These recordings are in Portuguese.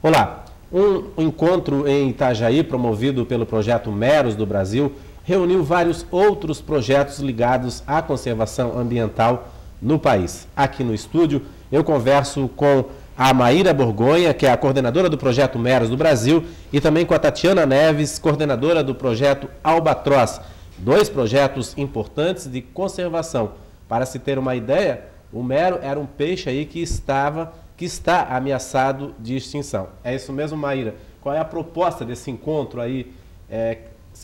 Olá, um encontro em Itajaí, promovido pelo projeto Meros do Brasil, reuniu vários outros projetos ligados à conservação ambiental no país. Aqui no estúdio, eu converso com a Maíra Borgonha, que é a coordenadora do projeto Meros do Brasil, e também com a Tatiana Neves, coordenadora do projeto Albatroz. Dois projetos importantes de conservação. Para se ter uma ideia, o mero era um peixe aí que está ameaçado de extinção. É isso mesmo, Maíra? Qual é a proposta desse encontro aí,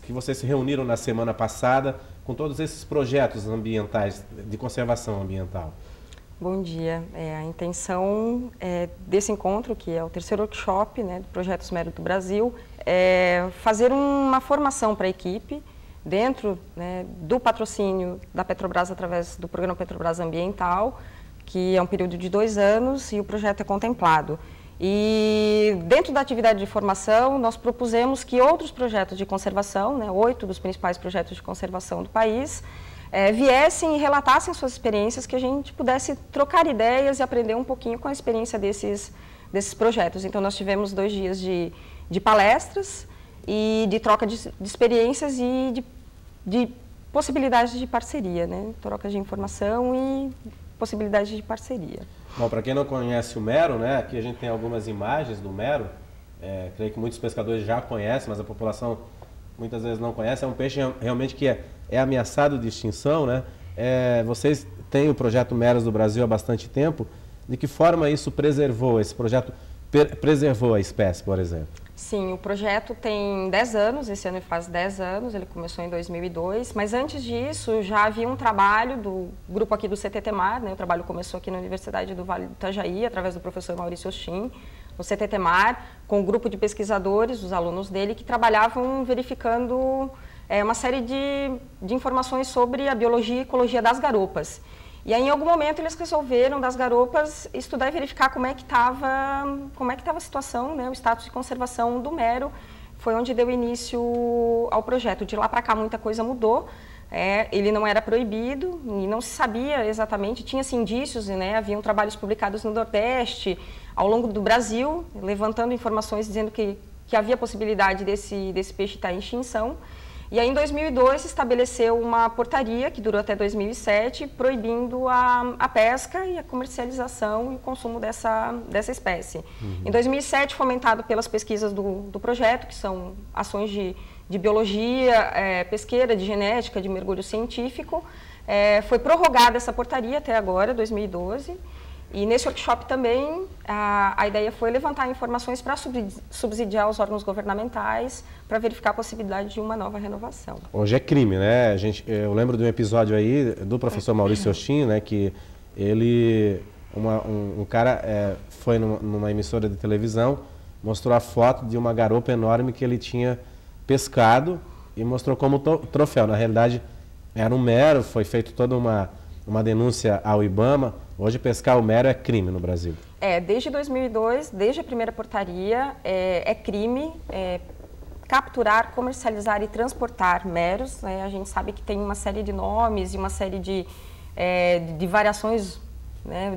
que vocês se reuniram na semana passada com todos esses projetos ambientais, de conservação ambiental? Bom dia. A intenção desse encontro, que é o terceiro workshop, né, do Projetos Meros do Brasil, é fazer uma formação para a equipe dentro, né, do patrocínio da Petrobras através do Programa Petrobras Ambiental, que é um período de 2 anos e o projeto é contemplado. E dentro da atividade de formação, nós propusemos que outros projetos de conservação, né, 8 dos principais projetos de conservação do país, viessem e relatassem suas experiências, que a gente pudesse trocar ideias e aprender um pouquinho com a experiência desses projetos. Então, nós tivemos 2 dias de palestras e de troca de experiências e de possibilidades de parceria, né? Troca de informação e possibilidades de parceria. Bom, para quem não conhece o mero, né, aqui a gente tem algumas imagens do mero. Creio que muitos pescadores já conhecem, mas a população muitas vezes não conhece. É um peixe realmente que é ameaçado de extinção, né? Vocês têm o projeto Meros do Brasil há bastante tempo. De que forma isso preservou, esse projeto preservou a espécie, por exemplo? Sim, o projeto tem 10 anos, esse ano faz 10 anos, ele começou em 2002, mas antes disso já havia um trabalho do grupo aqui do CTT-MAR, né? O trabalho começou aqui na Universidade do Vale do Itajaí, através do professor Maurício Ostin, no CTT-MAR, com um grupo de pesquisadores, os alunos dele, que trabalhavam verificando uma série de informações sobre a biologia e ecologia das garopas. E aí, em algum momento, eles resolveram, das garopas, estudar e verificar como é que estava a situação, né, o status de conservação do mero. Foi onde deu início ao projeto. De lá para cá, muita coisa mudou. Ele não era proibido e não se sabia exatamente, tinha-se indícios, né, haviam trabalhos publicados no Nordeste, ao longo do Brasil, levantando informações dizendo que havia possibilidade desse peixe estar em extinção. E aí, em 2002, se estabeleceu uma portaria, que durou até 2007, proibindo a pesca e a comercialização e o consumo dessa espécie. Uhum. Em 2007, fomentado pelas pesquisas do projeto, que são ações de biologia pesqueira, de genética, de mergulho científico, foi prorrogada essa portaria até agora, 2012. E nesse workshop também, a ideia foi levantar informações para subsidiar os órgãos governamentais para verificar a possibilidade de uma nova renovação. Hoje é crime, né? Eu lembro de um episódio aí do professor Maurício Ostin, né, que ele, um cara foi numa emissora de televisão, mostrou a foto de uma garopa enorme que ele tinha pescado e mostrou como troféu. Na realidade, era um mero, foi feita toda uma denúncia ao IBAMA. Hoje, pescar o mero é crime no Brasil. Desde 2002, desde a primeira portaria, é crime capturar, comercializar e transportar meros. Né? A gente sabe que tem uma série de nomes e uma série de variações, né,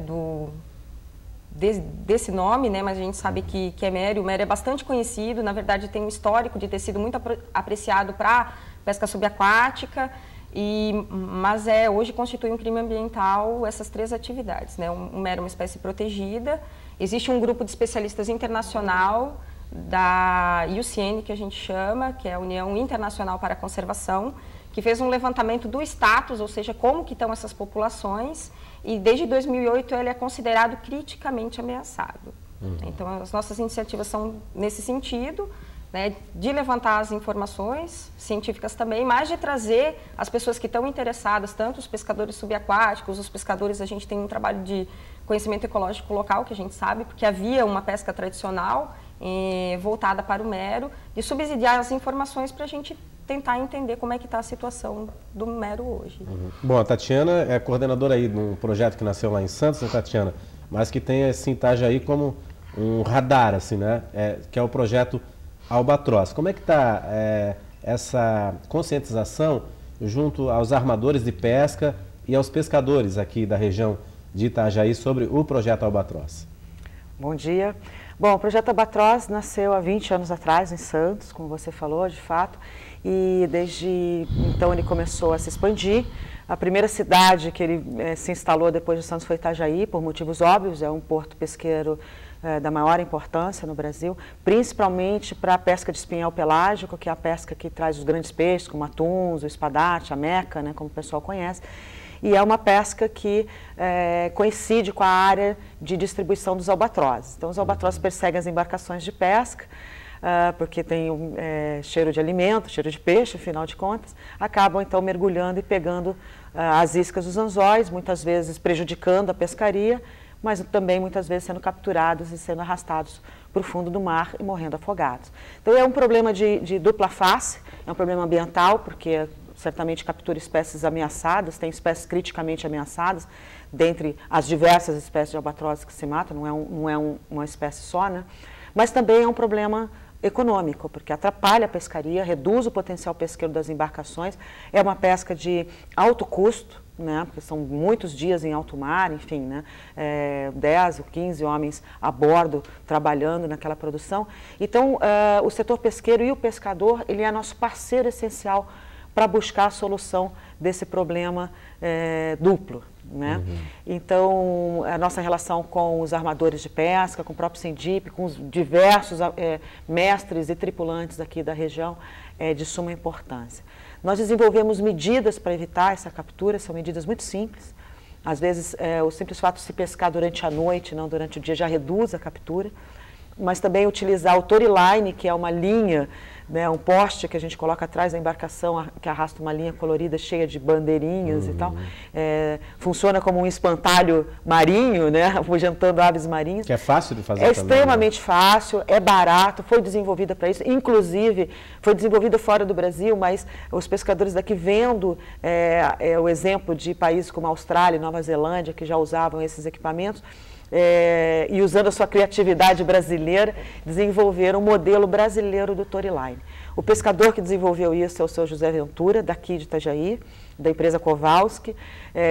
desse nome, né? Mas a gente sabe que é mero. O mero é bastante conhecido, na verdade tem um histórico de ter sido muito apreciado para pesca subaquática. Mas hoje constitui um crime ambiental essas 3 atividades, né? O mero é uma espécie protegida. Existe um grupo de especialistas internacional da IUCN, que a gente chama, que é a União Internacional para a Conservação, que fez um levantamento do status, ou seja, como que estão essas populações, e desde 2008 ele é considerado criticamente ameaçado. Uhum. Então, as nossas iniciativas são nesse sentido, né, de levantar as informações científicas também, mas de trazer as pessoas que estão interessadas, tanto os pescadores subaquáticos, os pescadores. A gente tem um trabalho de conhecimento ecológico local, que a gente sabe, porque havia uma pesca tradicional voltada para o mero, de subsidiar as informações para a gente tentar entender como é que está a situação do mero hoje. Uhum. Bom, a Tatiana é coordenadora aí de um projeto que nasceu lá em Santos, né, Tatiana? Mas que tem esse Itajaí como um radar, assim, né? Que é o projeto Albatroz. Como é que está essa conscientização junto aos armadores de pesca e aos pescadores aqui da região de Itajaí sobre o projeto Albatroz? Bom dia. Bom, o Projeto Albatroz nasceu há 20 anos atrás em Santos, como você falou, de fato, e desde então ele começou a se expandir. A primeira cidade que ele se instalou depois de Santos foi Itajaí, por motivos óbvios, é um porto pesqueiro da maior importância no Brasil, principalmente para a pesca de espinhel pelágico, que é a pesca que traz os grandes peixes, como atuns, o espadate, a meca, né, como o pessoal conhece. E é uma pesca que coincide com a área de distribuição dos albatrozes. Então, os albatrozes perseguem as embarcações de pesca, porque tem cheiro de alimento, cheiro de peixe, afinal de contas, acabam então mergulhando e pegando as iscas dos anzóis, muitas vezes prejudicando a pescaria, mas também muitas vezes sendo capturados e sendo arrastados para o fundo do mar e morrendo afogados. Então é um problema de dupla face, é um problema ambiental, porque certamente captura espécies ameaçadas, tem espécies criticamente ameaçadas, dentre as diversas espécies de albatrozes que se matam, não é uma espécie só, né? Mas também é um problema econômico, porque atrapalha a pescaria, reduz o potencial pesqueiro das embarcações, é uma pesca de alto custo, né, porque são muitos dias em alto mar, enfim, né, 10 ou 15 homens a bordo trabalhando naquela produção. Então, o setor pesqueiro e o pescador, ele é nosso parceiro essencial para buscar a solução desse problema duplo. Né? Então, a nossa relação com os armadores de pesca, com o próprio Sindip, com os diversos mestres e tripulantes aqui da região é de suma importância. Nós desenvolvemos medidas para evitar essa captura, são medidas muito simples. Às vezes, o simples fato de se pescar durante a noite, não durante o dia, já reduz a captura. Mas também utilizar o Toryline, que é uma linha, né, um poste que a gente coloca atrás da embarcação, que arrasta uma linha colorida cheia de bandeirinhas e tal. Funciona como um espantalho marinho, né, afugentando aves marinhas. Que é fácil de fazer também. É extremamente fácil, é barato, foi desenvolvida para isso. Inclusive, foi desenvolvida fora do Brasil, mas os pescadores daqui, vendo o exemplo de países como a Austrália e Nova Zelândia, que já usavam esses equipamentos, e usando a sua criatividade brasileira, desenvolveram um modelo brasileiro do Toryline. O pescador que desenvolveu isso é o seu José Ventura, daqui de Itajaí, da empresa Kowalski,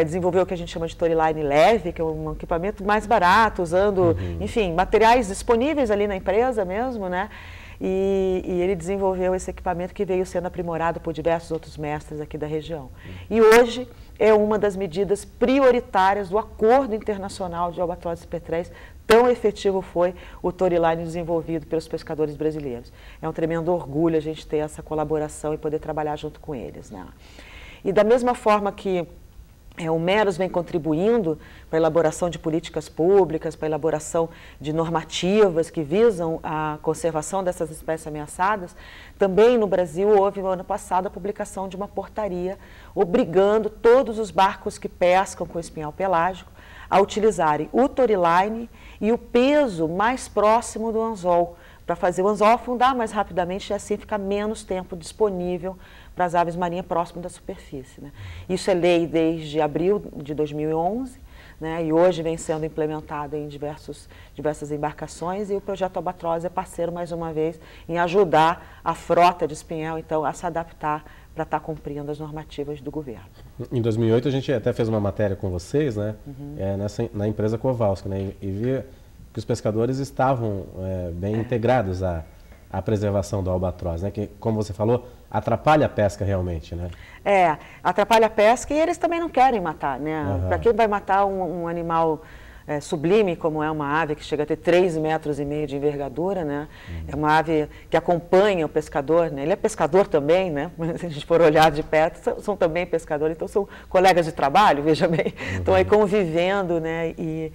desenvolveu o que a gente chama de Toryline leve, que é um equipamento mais barato, usando, enfim, materiais disponíveis ali na empresa mesmo, né? E ele desenvolveu esse equipamento que veio sendo aprimorado por diversos outros mestres aqui da região. E hoje é uma das medidas prioritárias do Acordo Internacional de Albatrozes e Petréis. Tão efetivo foi o Toryline desenvolvido pelos pescadores brasileiros. É um tremendo orgulho a gente ter essa colaboração e poder trabalhar junto com eles, né? E da mesma forma que o Meros vem contribuindo para a elaboração de políticas públicas, para a elaboração de normativas que visam a conservação dessas espécies ameaçadas, também no Brasil houve, no ano passado, a publicação de uma portaria obrigando todos os barcos que pescam com espinhal pelágico a utilizarem o Toryline e o peso mais próximo do anzol, para fazer o anzol afundar mais rapidamente e assim ficar menos tempo disponível para as aves marinhas próximas da superfície, né? Isso é lei desde abril de 2011, né? E hoje vem sendo implementado em diversas embarcações, e o Projeto Albatroz é parceiro, mais uma vez, em ajudar a frota de espinhel, então, a se adaptar para estar cumprindo as normativas do governo. Em 2008 a gente até fez uma matéria com vocês, né? Na empresa Kowalski, né? E via que os pescadores estavam bem integrados à preservação do albatroz, né? Que, como você falou, atrapalha a pesca realmente, né? Atrapalha a pesca, e eles também não querem matar, né? Para quem vai matar um animal sublime, como é uma ave que chega a ter 3,5 metros de envergadura, né? É uma ave que acompanha o pescador, né? Ele é pescador também, né? Se a gente for olhar de perto, são também pescadores, então são colegas de trabalho, veja bem. Estão aí convivendo, né? E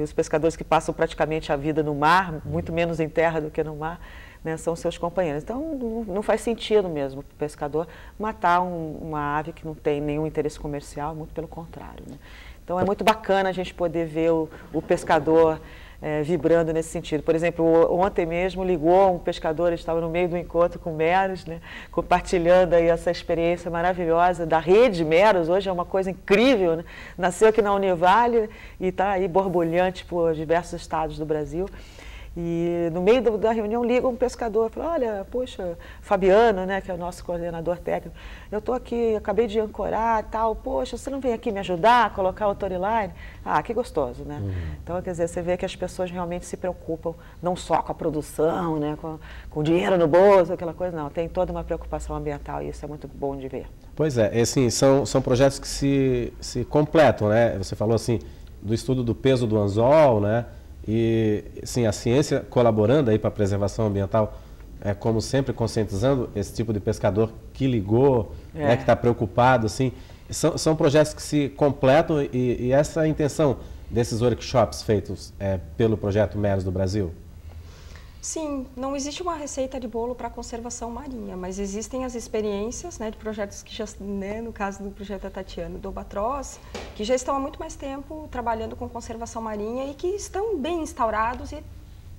os pescadores que passam praticamente a vida no mar, muito menos em terra do que no mar, né, são seus companheiros. Então, não faz sentido mesmo para o pescador matar uma ave que não tem nenhum interesse comercial, muito pelo contrário, né? Então, é muito bacana a gente poder ver o pescador vibrando nesse sentido. Por exemplo, ontem mesmo ligou um pescador, ele estava no meio do encontro com Meros, né, compartilhando aí essa experiência maravilhosa da rede Meros. Hoje é uma coisa incrível, né? Nasceu aqui na Univale e está aí borbulhante por diversos estados do Brasil. E no meio da reunião liga um pescador, fala, olha, poxa, Fabiano, né, que é o nosso coordenador técnico, eu estou aqui, acabei de ancorar e tal, poxa, você não vem aqui me ajudar a colocar o storyline? Ah, que gostoso, né? Então, quer dizer, você vê que as pessoas realmente se preocupam, não só com a produção, né, com dinheiro no bolso, aquela coisa, não, tem toda uma preocupação ambiental e isso é muito bom de ver. Pois é, assim, são projetos que se completam, né? Você falou assim, do estudo do peso do anzol, né? E, sim, a ciência colaborando aí para a preservação ambiental, como sempre, conscientizando esse tipo de pescador que ligou, né, que está preocupado, assim. São projetos que se completam e essa é a intenção desses workshops feitos pelo Projeto Meros do Brasil? Sim, não existe uma receita de bolo para a conservação marinha, mas existem as experiências, né, de projetos que já, né, no caso do projeto da Tatiana do Albatroz, que já estão há muito mais tempo trabalhando com conservação marinha e que estão bem instaurados e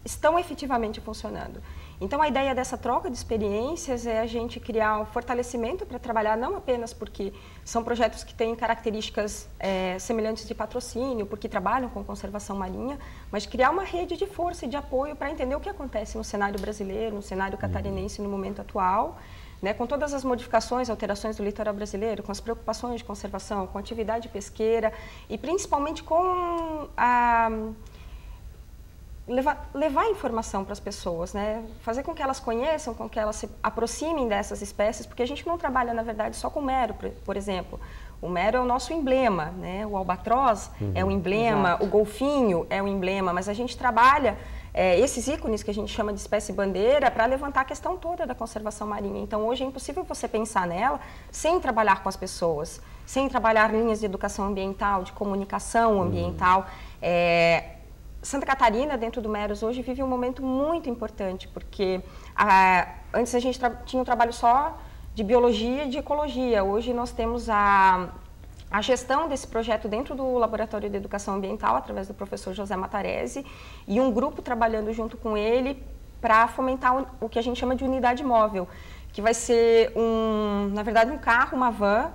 estão efetivamente funcionando. Então, a ideia dessa troca de experiências é a gente criar um fortalecimento para trabalhar, não apenas porque são projetos que têm características semelhantes de patrocínio, porque trabalham com conservação marinha, mas criar uma rede de força e de apoio para entender o que acontece no cenário brasileiro, no cenário catarinense no momento atual, né, com todas as modificações, alterações do litoral brasileiro, com as preocupações de conservação, com a atividade pesqueira e principalmente com a... Levar informação para as pessoas, né? Fazer com que elas conheçam, com que elas se aproximem dessas espécies, porque a gente não trabalha, na verdade, só com o mero, por exemplo. O mero é o nosso emblema, né? O albatroz é o emblema, exato. O golfinho é o emblema, mas a gente trabalha esses ícones que a gente chama de espécie bandeira para levantar a questão toda da conservação marinha. Então, hoje é impossível você pensar nela sem trabalhar com as pessoas, sem trabalhar linhas de educação ambiental, de comunicação ambiental. Santa Catarina, dentro do Meros, hoje vive um momento muito importante, porque antes a gente tinha um trabalho só de biologia e de ecologia. Hoje nós temos a gestão desse projeto dentro do Laboratório de Educação Ambiental, através do professor José Matarese, e um grupo trabalhando junto com ele para fomentar o que a gente chama de unidade móvel, que vai ser, na verdade, um carro, uma van,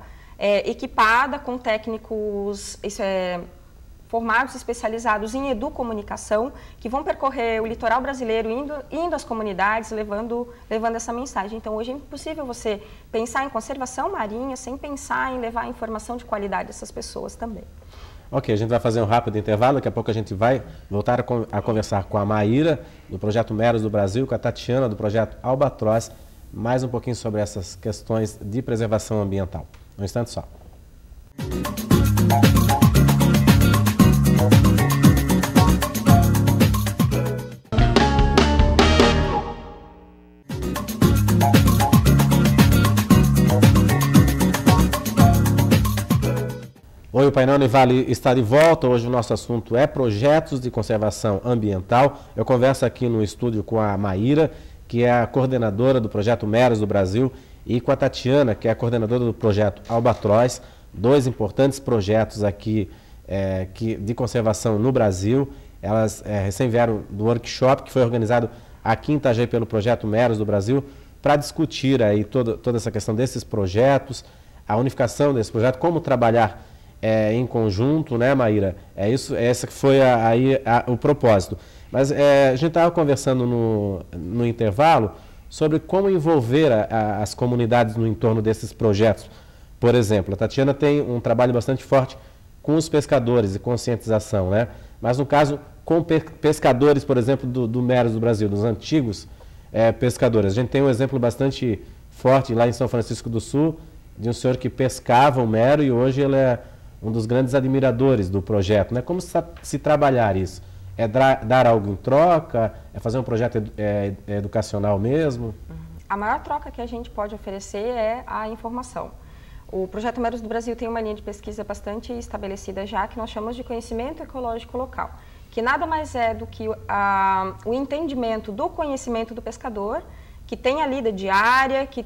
equipada com técnicos... formados especializados em educomunicação, que vão percorrer o litoral brasileiro, indo às comunidades, levando essa mensagem. Então, hoje é impossível você pensar em conservação marinha sem pensar em levar informação de qualidade a essas pessoas também. Ok, a gente vai fazer um rápido intervalo, daqui a pouco a gente vai voltar a conversar com a Maíra, do Projeto Meros do Brasil, com a Tatiana, do Projeto Albatroz, mais um pouquinho sobre essas questões de preservação ambiental. Um instante só. Oi, o Painel Univale está de volta. Hoje o nosso assunto é projetos de conservação ambiental. Eu converso aqui no estúdio com a Maíra, que é a coordenadora do Projeto Meros do Brasil, e com a Tatiana, que é a coordenadora do Projeto Albatroz, dois importantes projetos aqui de conservação no Brasil. Elas recém vieram do workshop que foi organizado aqui em Itajaí pelo Projeto Meros do Brasil, para discutir aí toda essa questão desses projetos, a unificação desse projeto, como trabalhar em conjunto, né, Maíra? Essa que foi o propósito. Mas a gente estava conversando no intervalo sobre como envolver as comunidades no entorno desses projetos. Por exemplo, a Tatiana tem um trabalho bastante forte com os pescadores e conscientização, né? Mas no caso, com pescadores, por exemplo, do Meros do Brasil, dos antigos pescadores. A gente tem um exemplo bastante forte lá em São Francisco do Sul, de um senhor que pescava o mero e hoje ele é um dos grandes admiradores do projeto, né? Como se trabalhar isso? É dar algo em troca? É fazer um projeto educacional mesmo? A maior troca que a gente pode oferecer é a informação. O Projeto Meros do Brasil tem uma linha de pesquisa bastante estabelecida já, que nós chamamos de conhecimento ecológico local, que nada mais é do que o entendimento do conhecimento do pescador, que tem a lida diária, que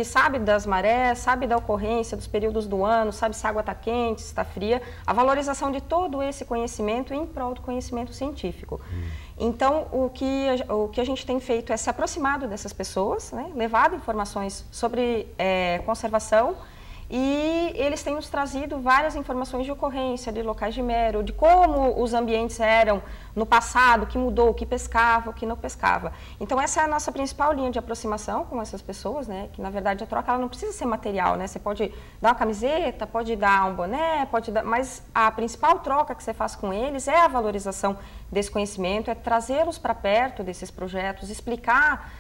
sabe das marés, sabe da ocorrência, dos períodos do ano, sabe se a água está quente, se está fria, a valorização de todo esse conhecimento em prol do conhecimento científico. Então, o que a gente tem feito é se aproximado dessas pessoas, né, levado informações sobre conservação, e eles têm nos trazido várias informações de ocorrência, de locais de mero, de como os ambientes eram no passado, o que mudou, o que pescava, o que não pescava. Então essa é a nossa principal linha de aproximação com essas pessoas, né? Que na verdade a troca ela não precisa ser material, né? Você pode dar uma camiseta, pode dar um boné, pode dar, mas a principal troca que você faz com eles é a valorização desse conhecimento, é trazê-los para perto desses projetos, explicar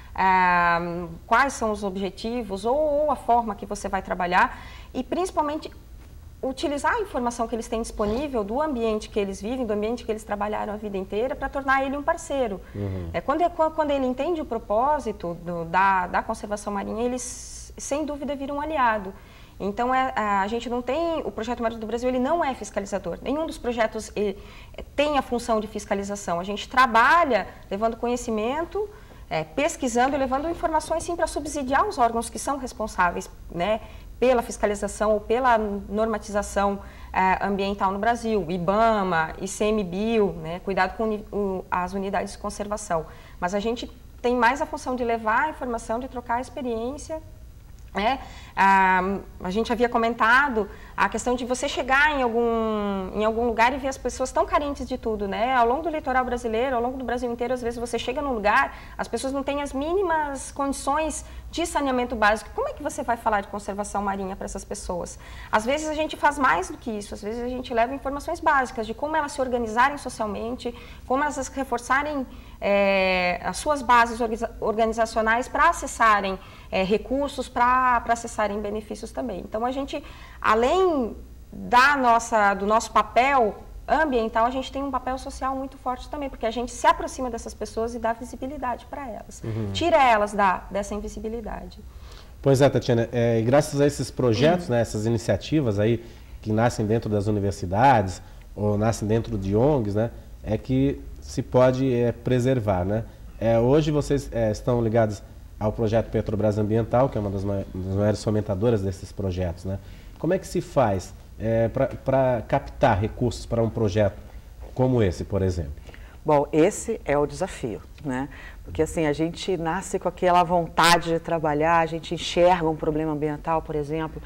quais são os objetivos ou a forma que você vai trabalhar e principalmente utilizar a informação que eles têm disponível do ambiente que eles vivem, do ambiente que eles trabalharam a vida inteira, para tornar ele um parceiro. Quando ele entende o propósito da conservação marinha, eles, sem dúvida, viram um aliado. Então, a gente não tem... O Projeto Meros do Brasil, ele não é fiscalizador. Nenhum dos projetos tem a função de fiscalização. A gente trabalha levando conhecimento, pesquisando e levando informações, sim, para subsidiar os órgãos que são responsáveis, né, pela fiscalização ou pela normatização ambiental no Brasil, IBAMA, ICMBio, né, cuidado com as unidades de conservação. Mas a gente tem mais a função de levar a informação, de trocar a experiência. A gente havia comentado a questão de você chegar em algum lugar e ver as pessoas tão carentes de tudo, né? Ao longo do litoral brasileiro, ao longo do Brasil inteiro, às vezes você chega num lugar, as pessoas não têm as mínimas condições de saneamento básico. Como é que você vai falar de conservação marinha para essas pessoas? Às vezes a gente faz mais do que isso, às vezes a gente leva informações básicas de como elas se organizarem socialmente, como elas reforçarem as suas bases organizacionais para acessarem recursos, para acessarem benefícios também. Então, a gente, além do nosso papel ambiental, a gente tem um papel social muito forte também, porque a gente se aproxima dessas pessoas e dá visibilidade para elas, tira elas dessa invisibilidade. Pois é, Tatiana, e graças a esses projetos, né, essas iniciativas aí que nascem dentro das universidades ou nascem dentro de ONGs, né, é que se pode preservar, né? Hoje vocês estão ligados ao projeto Petrobras Ambiental, que é uma das maiores fomentadoras desses projetos, né? Como é que se faz para captar recursos para um projeto como esse, por exemplo? Bom, esse é o desafio, né? Porque assim, a gente nasce com aquela vontade de trabalhar, a gente enxerga um problema ambiental, por exemplo,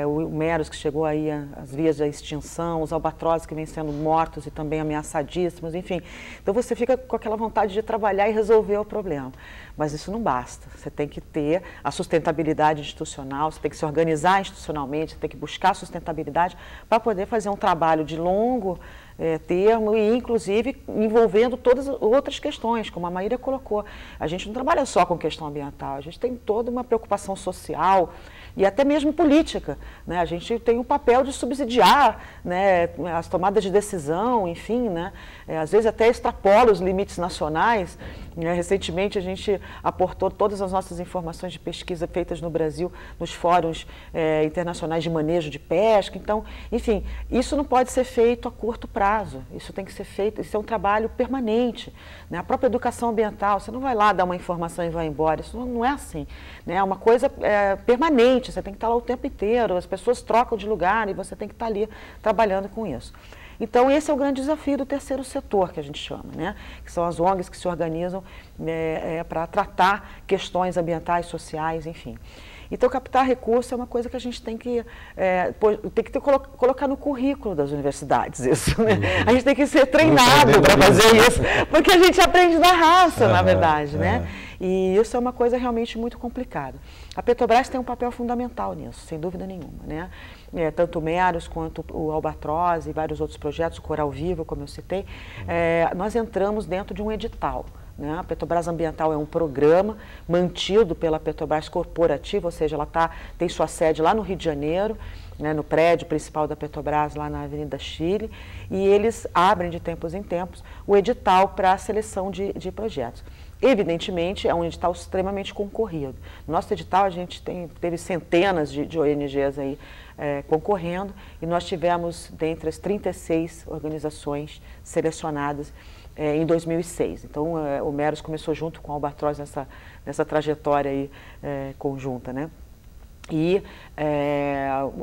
o Meros que chegou aí às vias da extinção, os albatrozes que vêm sendo mortos e também ameaçadíssimos, enfim. Então você fica com aquela vontade de trabalhar e resolver o problema. Mas isso não basta, você tem que ter a sustentabilidade institucional, você tem que se organizar institucionalmente, você tem que buscar sustentabilidade para poder fazer um trabalho de longo termo e, inclusive, envolvendo todas as outras questões, como a Maíra colocou. A gente não trabalha só com questão ambiental, a gente tem toda uma preocupação social e até mesmo política, né? A gente tem o papel de subsidiar, né, as tomadas de decisão, enfim, né? Às vezes até extrapola os limites nacionais. Recentemente a gente aportou todas as nossas informações de pesquisa feitas no Brasil nos fóruns internacionais de manejo de pesca. Então, enfim, isso não pode ser feito a curto prazo, isso tem que ser feito, isso é um trabalho permanente, né? A própria educação ambiental, você não vai lá dar uma informação e vai embora, isso não é assim, né? É uma coisa permanente, você tem que estar lá o tempo inteiro, as pessoas trocam de lugar e você tem que estar ali trabalhando com isso. Então, esse é o grande desafio do terceiro setor, que a gente chama, né? Que são as ONGs que se organizam para tratar questões ambientais, sociais, enfim. Então, captar recursos é uma coisa que a gente tem que colocar no currículo das universidades, isso, né? A gente tem que ser treinado para fazer isso, porque a gente aprende na raça, na verdade, né? E isso é uma coisa realmente muito complicada. A Petrobras tem um papel fundamental nisso, sem dúvida nenhuma, né? Tanto o Meros quanto o Albatroz e vários outros projetos, o Coral Vivo, como eu citei, nós entramos dentro de um edital. Né? A Petrobras Ambiental é um programa mantido pela Petrobras Corporativa, ou seja, ela tem sua sede lá no Rio de Janeiro, né, no prédio principal da Petrobras, lá na Avenida Chile, e eles abrem de tempos em tempos o edital para a seleção de projetos. Evidentemente, é um edital extremamente concorrido. No nosso edital, a gente teve centenas de ONGs aí concorrendo, e nós tivemos, dentre as 36 organizações selecionadas, em 2006. Então, o Meros começou junto com o Albatroz nessa trajetória aí, conjunta, né? E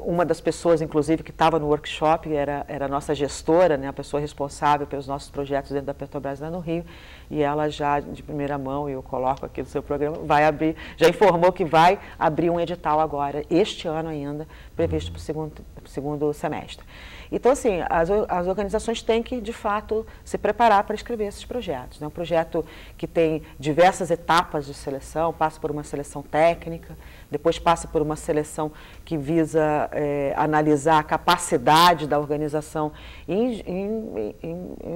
uma das pessoas, inclusive, que estava no workshop era a nossa gestora, né, a pessoa responsável pelos nossos projetos dentro da Petrobras lá no Rio, e ela já, de primeira mão, e eu coloco aqui no seu programa, vai abrir, já informou que vai abrir um edital agora, este ano ainda, previsto para o segundo semestre. Então, assim, as organizações têm que, de fato, se preparar para escrever esses projetos. É um projeto que tem diversas etapas de seleção, passa por uma seleção técnica, depois passa por uma seleção que visa analisar a capacidade da organização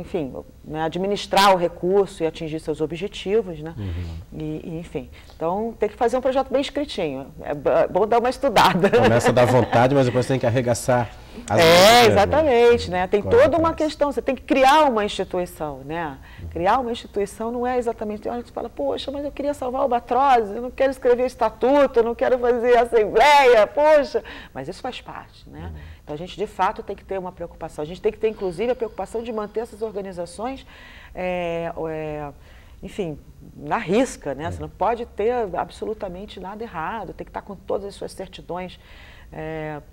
enfim, né, administrar o recurso e atingir seus objetivos, né? Enfim, então tem que fazer um projeto bem escritinho, é bom dar uma estudada. Começa a dar vontade, mas depois tem que arregaçar as mãos, exatamente, né? Tem corre toda uma atrás. questão, você tem que criar uma instituição, né? Criar uma instituição não é exatamente, olha, você fala, poxa, mas eu queria salvar o Albatroz, eu não quero escrever estatuto, eu não quero fazer assembleia, poxa, mas isso faz parte, né? Então a gente de fato tem que ter uma preocupação, a gente tem que ter inclusive a preocupação de manter essas organizações, enfim, na risca, né? Você não pode ter absolutamente nada errado, tem que estar com todas as suas certidões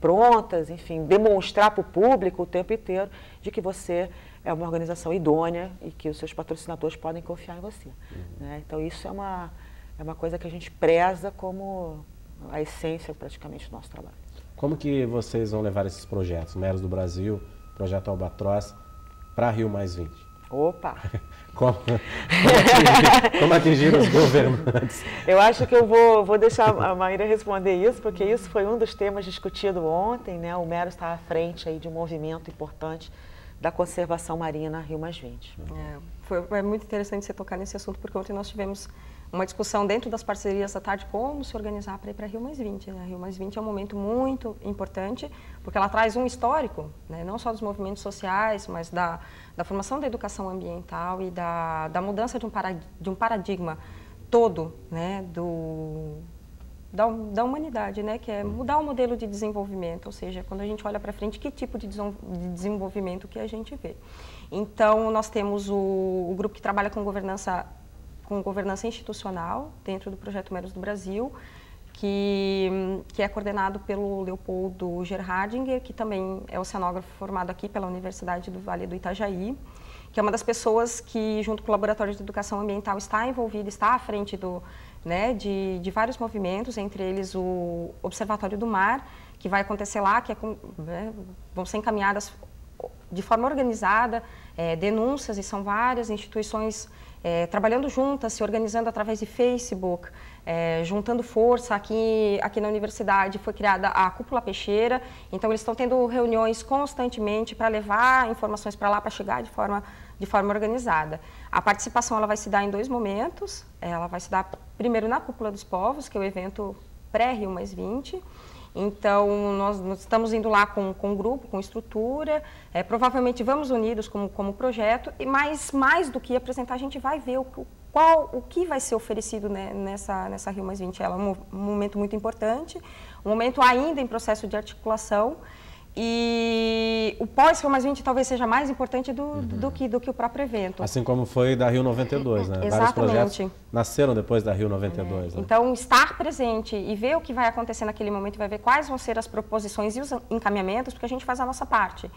prontas, enfim, demonstrar para o público o tempo inteiro de que você é uma organização idônea e que os seus patrocinadores podem confiar em você. Né? Então isso é uma coisa que a gente preza como a essência praticamente do nosso trabalho. Como que vocês vão levar esses projetos, Meros do Brasil, Projeto Albatroz, para Rio+20? Opa! Como atingir os governantes? Eu acho que eu vou deixar a Maíra responder isso, porque isso foi um dos temas discutidos ontem, né? O Meros está à frente aí de um movimento importante da conservação marina Rio+20. Foi muito interessante você tocar nesse assunto, porque ontem nós tivemos uma discussão dentro das parcerias da tarde, como se organizar para ir para Rio+20. Né? Rio+20 é um momento muito importante, porque ela traz um histórico, né? Não só dos movimentos sociais, mas da formação da educação ambiental e da mudança de um paradigma todo, né? Da humanidade, né? Que é mudar o modelo de desenvolvimento, ou seja, quando a gente olha para frente, que tipo de desenvolvimento que a gente vê. Então, nós temos o grupo que trabalha com governança institucional dentro do Projeto Meros do Brasil, que é coordenado pelo Leopoldo Gerhardinger, que também é oceanógrafo formado aqui pela Universidade do Vale do Itajaí, que é uma das pessoas que, junto com o Laboratório de Educação Ambiental, está envolvida, está à frente de vários movimentos, entre eles o Observatório do Mar, que vai acontecer lá, vão ser encaminhadas de forma organizada denúncias, e são várias instituições trabalhando juntas, se organizando através de Facebook, juntando força. Aqui na universidade foi criada a Cúpula Peixeira, então eles estão tendo reuniões constantemente para levar informações para lá, para chegar de forma organizada. A participação ela vai se dar em 2 momentos, ela vai se dar primeiro na Cúpula dos Povos, que é o evento pré-Rio+20. Então, nós estamos indo lá com grupo, com estrutura, provavelmente vamos unidos como projeto, mas mais do que apresentar, a gente vai ver o que vai ser oferecido, né, nessa Rio+20. Ela é um momento muito importante, um momento ainda em processo de articulação, e o pós-Rio+20 talvez seja mais importante do que o próprio evento. Assim como foi da Rio 92, né? Exatamente. Vários projetos nasceram depois da Rio 92. Né? Então, estar presente e ver o que vai acontecer naquele momento, vai ver quais vão ser as proposições e os encaminhamentos, porque a gente faz a nossa parte.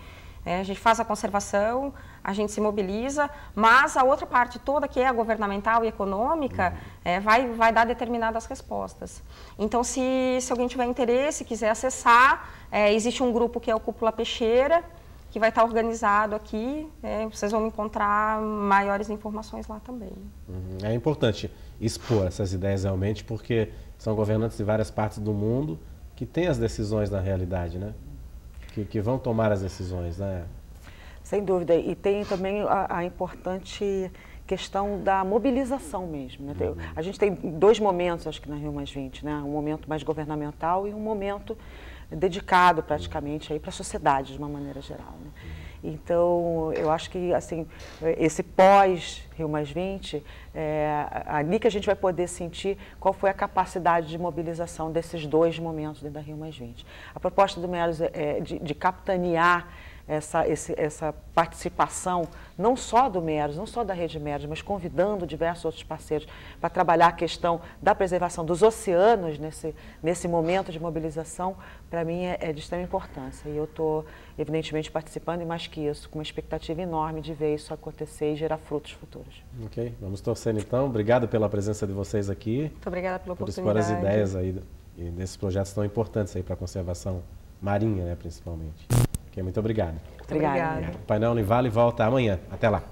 A gente faz a conservação, a gente se mobiliza, mas a outra parte toda, que é a governamental e econômica, vai dar determinadas respostas. Então, se alguém tiver interesse, quiser acessar, existe um grupo que é o Cúpula Peixeira, que vai estar organizado aqui, vocês vão encontrar maiores informações lá também. É importante expor essas ideias realmente, porque são governantes de várias partes do mundo que têm as decisões na realidade, né? Que vão tomar as decisões, né? Sem dúvida. E tem também a importante questão da mobilização mesmo. Né? A gente tem 2 momentos, acho que na Rio+20, né? Um momento mais governamental e um momento dedicado praticamente para a sociedade de uma maneira geral. Né? Então, eu acho que assim, esse pós-Rio+20, ali que a gente vai poder sentir qual foi a capacidade de mobilização desses 2 momentos dentro da Rio+20. A proposta do Meros é de capitanear essa participação, não só do Meros, não só da Rede Meros, mas convidando diversos outros parceiros para trabalhar a questão da preservação dos oceanos nesse momento de mobilização, para mim é de extrema importância. E eu estou, evidentemente, participando, e mais que isso, com uma expectativa enorme de ver isso acontecer e gerar frutos futuros. Ok, vamos torcendo então. Obrigado pela presença de vocês aqui. Muito obrigada pela por oportunidade. expor as ideias aí e desses projetos tão importantes aí para a conservação marinha, né, principalmente. Ok, muito obrigado. Obrigada. O Painel Univale volta amanhã. Até lá.